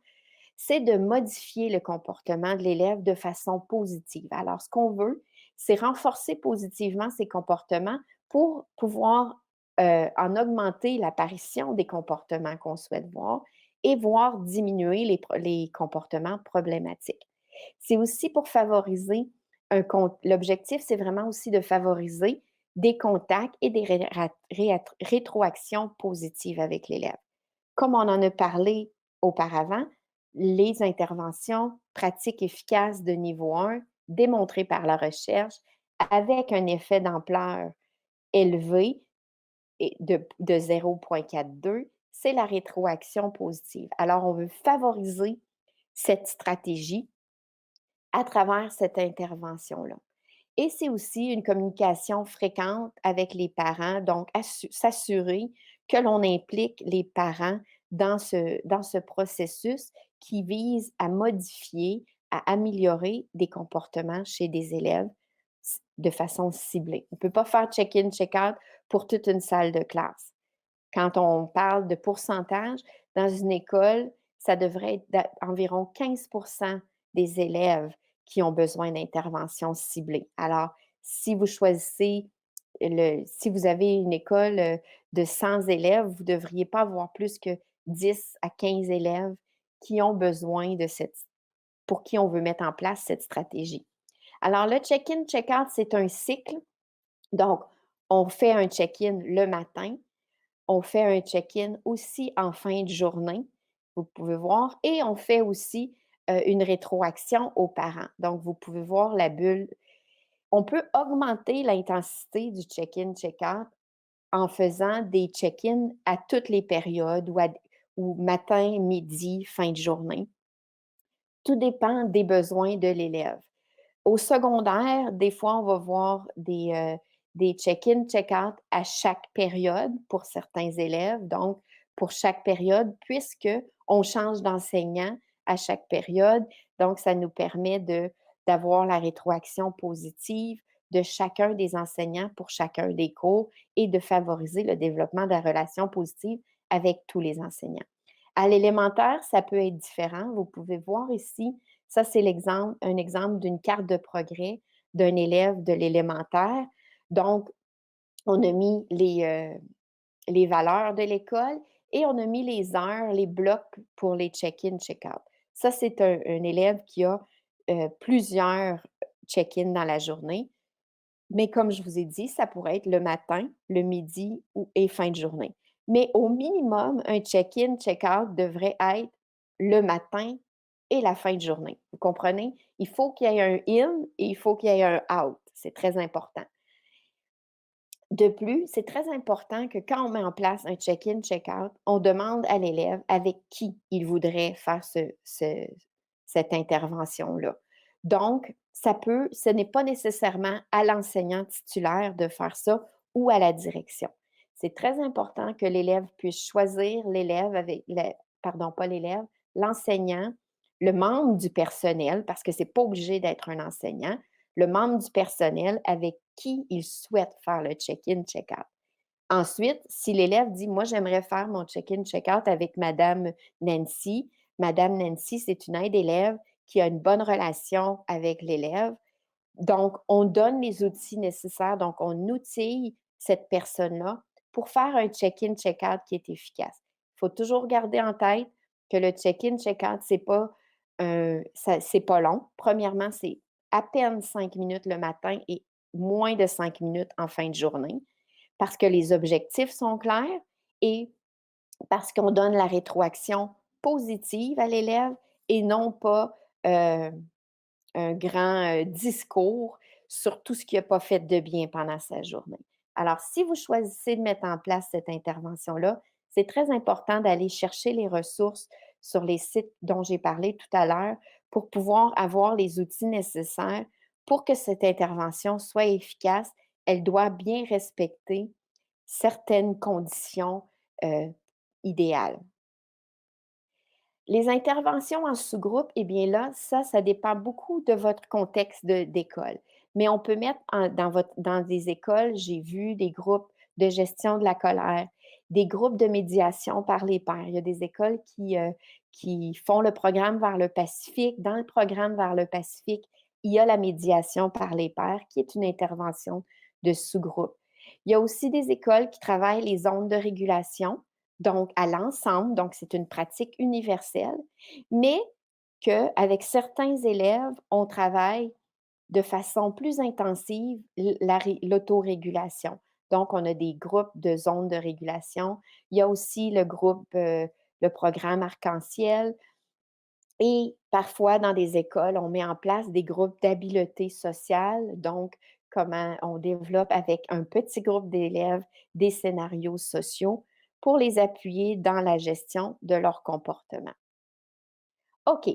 [SPEAKER 1] c'est de modifier le comportement de l'élève de façon positive. Alors, ce qu'on veut, c'est renforcer positivement ses comportements pour pouvoir en augmenter l'apparition des comportements qu'on souhaite voir et voir diminuer les comportements problématiques. C'est aussi pour favoriser l'objectif, c'est vraiment aussi de favoriser des contacts et des rétroactions positives avec l'élève. Comme on en a parlé auparavant, les interventions pratiques efficaces de niveau 1, démontrées par la recherche, avec un effet d'ampleur élevé et de 0,42, c'est la rétroaction positive. Alors, on veut favoriser cette stratégie à travers cette intervention-là. Et c'est aussi une communication fréquente avec les parents, donc s'assurer que l'on implique les parents dans ce processus qui vise à modifier, à améliorer des comportements chez des élèves de façon ciblée. On ne peut pas faire check-in, check-out pour toute une salle de classe. Quand on parle de pourcentage, dans une école, ça devrait être environ 15% des élèves qui ont besoin d'intervention ciblée. Alors, si vous choisissez si vous avez une école de 100 élèves, vous ne devriez pas avoir plus que 10 à 15 élèves qui ont besoin pour qui on veut mettre en place cette stratégie. Alors, le check-in, check-out, c'est un cycle. Donc, on fait un check-in le matin, on fait un check-in aussi en fin de journée, vous pouvez voir, et on fait aussi une rétroaction aux parents. Donc, vous pouvez voir la bulle. On peut augmenter l'intensité du check-in, check-out en faisant des check-ins à toutes les périodes ou matin, midi, fin de journée. Tout dépend des besoins de l'élève. Au secondaire, des fois, on va voir des check-in, check-out à chaque période pour certains élèves. Donc, pour chaque période, puisque on change d'enseignant à chaque période. Donc, ça nous permet d'avoir la rétroaction positive de chacun des enseignants pour chacun des cours et de favoriser le développement de la relation positive avec tous les enseignants. À l'élémentaire, ça peut être différent. Vous pouvez voir ici, ça c'est un exemple d'une carte de progrès d'un élève de l'élémentaire. Donc, on a mis les valeurs de l'école et on a mis les heures, les blocs pour les check-in, check-out. Ça, c'est un élève qui a plusieurs check-in dans la journée. Mais comme je vous ai dit, ça pourrait être le matin, le midi et fin de journée. Mais au minimum, un check-in, check-out devrait être le matin et la fin de journée. Vous comprenez? Il faut qu'il y ait un in et il faut qu'il y ait un out. C'est très important. De plus, c'est très important que quand on met en place un check-in, check-out, on demande à l'élève avec qui il voudrait faire cette intervention-là. Donc, ce n'est pas nécessairement à l'enseignant titulaire de faire ça ou à la direction. C'est très important que l'élève puisse choisir l'élève avec pardon, pas l'élève, l'enseignant, le membre du personnel, parce que c'est pas obligé d'être un enseignant, le membre du personnel avec qui il souhaite faire le check-in, check-out. Ensuite, si l'élève dit: «Moi, j'aimerais faire mon check-in, check-out avec madame Nancy». Madame Nancy, c'est une aide-élève qui a une bonne relation avec l'élève. Donc, on donne les outils nécessaires, donc on outille cette personne-là pour faire un check-in, check-out qui est efficace. Il faut toujours garder en tête que le check-in, check-out, c'est pas long. Premièrement, c'est à peine 5 minutes le matin et moins de 5 minutes en fin de journée parce que les objectifs sont clairs et parce qu'on donne la rétroaction positive à l'élève et non pas, heu, un grand, discours sur tout ce qu'il a pas fait de bien pendant sa journée. Alors, si vous choisissez de mettre en place cette intervention-là, c'est très important d'aller chercher les ressources sur les sites dont j'ai parlé tout à l'heure pour pouvoir avoir les outils nécessaires pour que cette intervention soit efficace. Elle doit bien respecter certaines conditions, heu, idéales. Les interventions en sous-groupe, eh bien là, ça dépend beaucoup de votre contexte d'école. Mais on peut mettre dans des écoles, j'ai vu des groupes de gestion de la colère, des groupes de médiation par les pairs. Il y a des écoles qui font le programme vers le Pacifique. Dans le programme vers le Pacifique, il y a la médiation par les pairs, qui est une intervention de sous-groupe. Il y a aussi des écoles qui travaillent les zones de régulation, donc à l'ensemble, donc c'est une pratique universelle, mais qu'avec certains élèves, on travaille de façon plus intensive l'autorégulation. Donc, on a des groupes de zones de régulation. Il y a aussi le programme Arc-en-ciel et parfois dans des écoles, on met en place des groupes d'habileté sociale. Donc, comment on développe avec un petit groupe d'élèves des scénarios sociaux pour les appuyer dans la gestion de leur comportement. OK,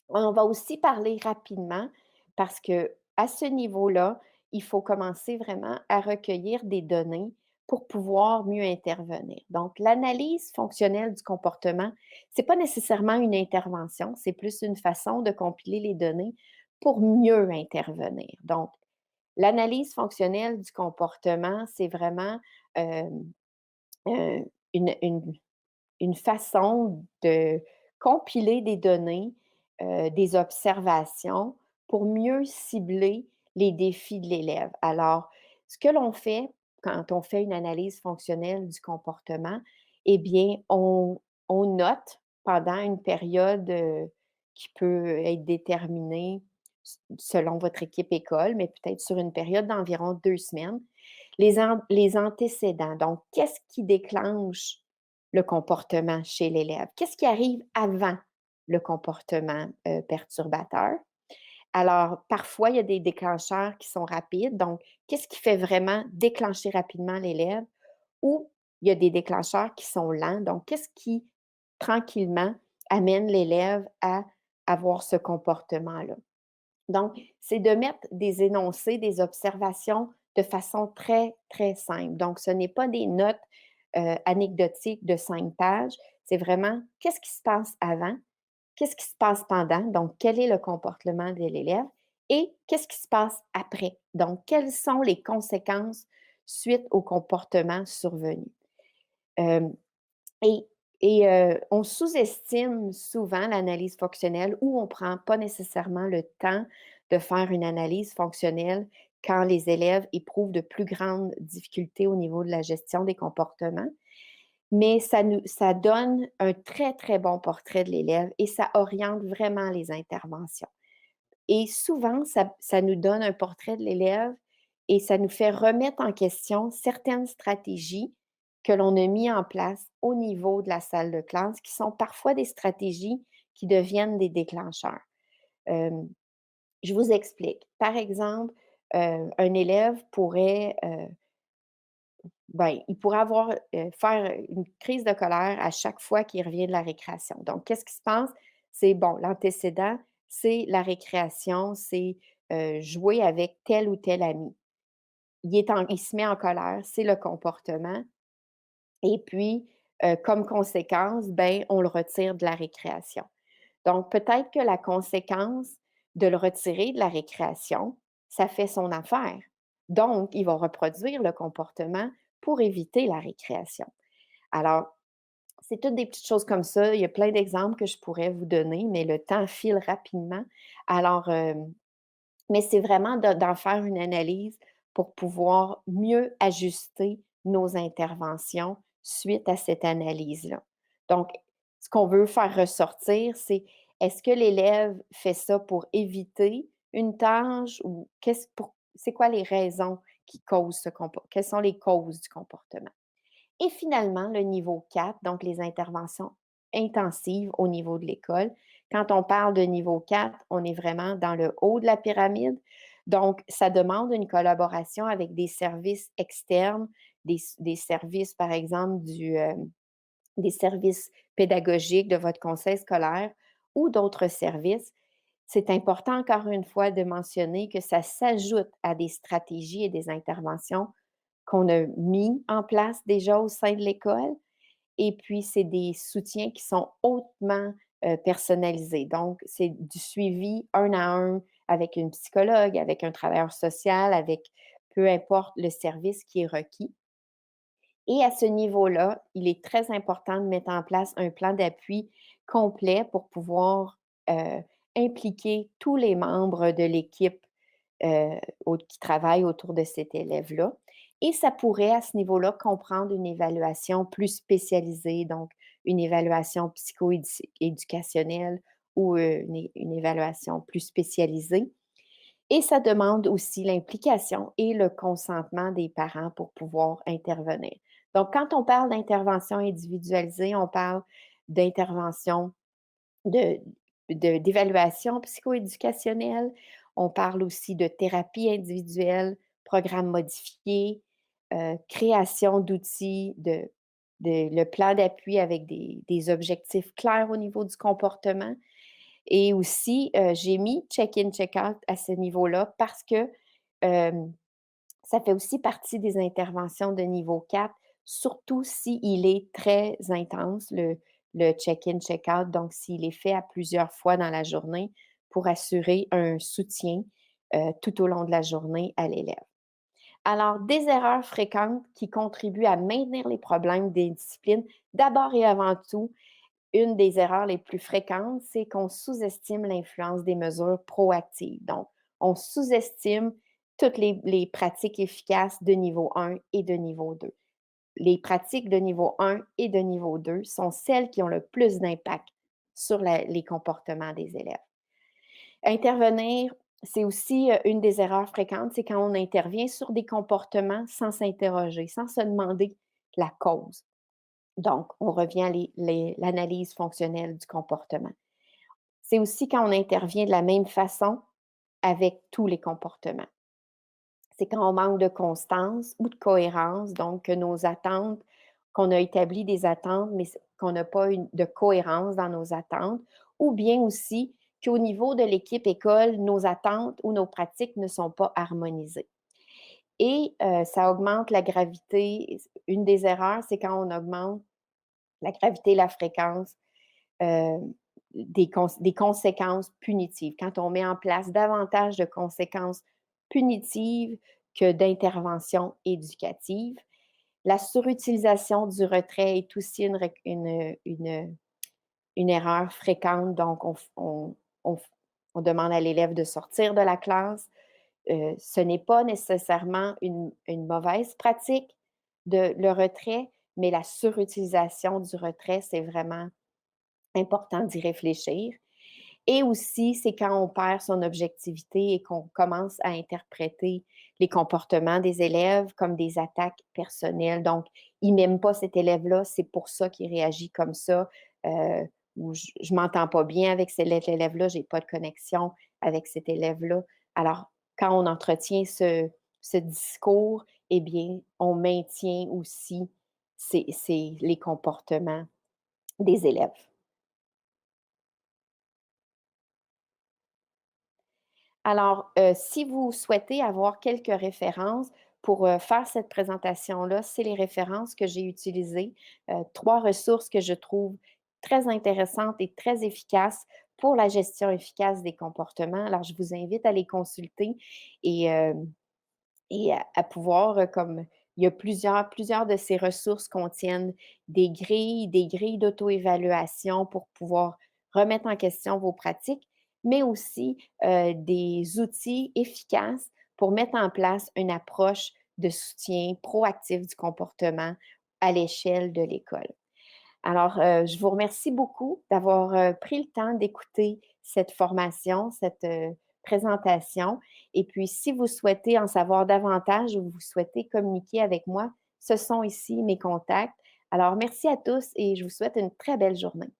[SPEAKER 1] on va aussi parler rapidement parce que à ce niveau-là, il faut commencer vraiment à recueillir des données pour pouvoir mieux intervenir. Donc, l'analyse fonctionnelle du comportement, c'est pas nécessairement une intervention, c'est plus une façon de compiler les données pour mieux intervenir. Donc, l'analyse fonctionnelle du comportement, c'est vraiment, hem, une une façon de compiler des données, des observations pour mieux cibler les défis de l'élève. Alors, ce que l'on fait quand on fait une analyse fonctionnelle du comportement, eh bien, on note pendant une période, qui peut être déterminée selon votre équipe école, mais peut-être sur une période d'environ 2 semaines, les antécédents. Donc, qu'est-ce qui déclenche le comportement chez l'élève? Qu'est-ce qui arrive avant le comportement, perturbateur? Alors, parfois, il y a des déclencheurs qui sont rapides. Donc, qu'est-ce qui fait vraiment déclencher rapidement l'élève? Ou il y a des déclencheurs qui sont lents. Donc, qu'est-ce qui, tranquillement, amène l'élève à avoir ce comportement-là? Donc, c'est de mettre des énoncés, des observations de façon très, très simple. Donc, ce n'est pas des notes anecdotiques de 5 pages. C'est vraiment qu'est-ce qui se passe avant, qu'est-ce qui se passe pendant, donc quel est le comportement de l'élève et qu'est-ce qui se passe après. Donc, quelles sont les conséquences suite au comportement survenu. Euh, et on sous-estime souvent l'analyse fonctionnelle ou on ne prend pas nécessairement le temps de faire une analyse fonctionnelle quand les élèves éprouvent de plus grandes difficultés au niveau de la gestion des comportements. Mais ça donne un très, très bon portrait de l'élève et ça oriente vraiment les interventions. Et souvent, ça nous donne un portrait de l'élève et ça nous fait remettre en question certaines stratégies que l'on a mis en place au niveau de la salle de classe, qui sont parfois des stratégies qui deviennent des déclencheurs. Hem, je vous explique. Par exemple, un élève pourrait, il pourrait faire une crise de colère à chaque fois qu'il revient de la récréation. Donc, qu'est-ce qui se passe? C'est bon, l'antécédent, c'est la récréation, c'est, jouer avec tel ou tel ami. il se met en colère, c'est le comportement et puis, comme conséquence, ben, on le retire de la récréation. Donc peut-être que la conséquence de le retirer de la récréation, ça fait son affaire. Donc il va reproduire le comportement pour éviter la récréation. Alors, c'est toutes des petites choses comme ça. Il y a plein d'exemples que je pourrais vous donner, mais le temps file rapidement. Alors, mais c'est vraiment d'en faire une analyse pour pouvoir mieux ajuster nos interventions suite à cette analyse-là. Donc, ce qu'on veut faire ressortir, c'est est-ce que l'élève fait ça pour éviter une tâche ou c'est quoi les raisons qui causent ce comportement? Quelles sont les causes du comportement? Et finalement, le niveau 4, donc les interventions intensives au niveau de l'école. Quand on parle de niveau 4, on est vraiment dans le haut de la pyramide. Donc, ça demande une collaboration avec des services externes, des services, par exemple, des services pédagogiques de votre conseil scolaire ou d'autres services. C'est important, encore une fois, de mentionner que ça s'ajoute à des stratégies et des interventions qu'on a mis en place déjà au sein de l'école. Et puis, c'est des soutiens qui sont hautement personnalisés. Donc, c'est du suivi un à un avec une psychologue, avec un travailleur social, avec peu importe le service qui est requis. Et à ce niveau-là, il est très important de mettre en place un plan d'appui complet pour pouvoir impliquer tous les membres de l'équipe qui travaillent autour de cet élève-là. Et ça pourrait, à ce niveau-là, comprendre une évaluation plus spécialisée, donc une évaluation psycho-éducationnelle ou une évaluation plus spécialisée. Et ça demande aussi l'implication et le consentement des parents pour pouvoir intervenir. Donc, quand on parle d'intervention individualisée, on parle d'intervention de d'évaluation psychoéducationnelle. On parle aussi de thérapie individuelle, programme modifié, création d'outils, le plan d'appui avec des objectifs clairs au niveau du comportement. Et aussi, j'ai mis check-in, check-out à ce niveau-là parce que ça fait aussi partie des interventions de niveau 4, surtout s'il est très intense, le check-in, check-out, donc s'il est fait à plusieurs fois dans la journée pour assurer un soutien tout au long de la journée à l'élève. Alors, des erreurs fréquentes qui contribuent à maintenir les problèmes des disciplines, d'abord et avant tout, une des erreurs les plus fréquentes, c'est qu'on sous-estime l'influence des mesures proactives. Donc, on sous-estime toutes les pratiques efficaces de niveau 1 et de niveau 2. Les pratiques de niveau 1 et de niveau 2 sont celles qui ont le plus d'impact sur les comportements des élèves. Intervenir, c'est aussi une des erreurs fréquentes, c'est quand on intervient sur des comportements sans s'interroger, sans se demander la cause. Donc, on revient à l'analyse fonctionnelle du comportement. C'est aussi quand on intervient de la même façon avec tous les comportements. C'est quand on manque de constance ou de cohérence, donc que nos attentes, qu'on a établi des attentes, mais qu'on n'a pas de cohérence dans nos attentes, ou bien aussi qu'au niveau de l'équipe école, nos attentes ou nos pratiques ne sont pas harmonisées. Et ça augmente la gravité. Une des erreurs, c'est quand on augmente la gravité et la fréquence euh, des conséquences punitives. Quand on met en place davantage de conséquences punitives que d'interventions éducatives. La surutilisation du retrait est aussi une erreur fréquente. Donc, on demande à l'élève de sortir de la classe. Ce n'est pas nécessairement une mauvaise pratique de le retrait, mais la surutilisation du retrait, c'est vraiment important d'y réfléchir. Et aussi, c'est quand on perd son objectivité et qu'on commence à interpréter les comportements des élèves comme des attaques personnelles. Donc, il n'aime pas cet élève-là, c'est pour ça qu'il réagit comme ça. Ou je ne m'entends pas bien avec cet élève-là, je n'ai pas de connexion avec cet élève-là. Alors, quand on entretient ce discours, eh bien, on maintient aussi les comportements des élèves. Alors, si vous souhaitez avoir quelques références pour, faire cette présentation-là, c'est les références que j'ai utilisées, 3 ressources que je trouve très intéressantes et très efficaces pour la gestion efficace des comportements. Alors je vous invite à les consulter et à pouvoir, comme il y a plusieurs de ces ressources contiennent des grilles d'auto-évaluation pour pouvoir remettre en question vos pratiques, mais aussi, des outils efficaces pour mettre en place une approche de soutien proactif du comportement à l'échelle de l'école. Alors, je vous remercie beaucoup d'avoir, pris le temps d'écouter cette formation, cette, présentation et puis si vous souhaitez en savoir davantage ou vous souhaitez communiquer avec moi, ce sont ici mes contacts. Alors merci à tous et je vous souhaite une très belle journée.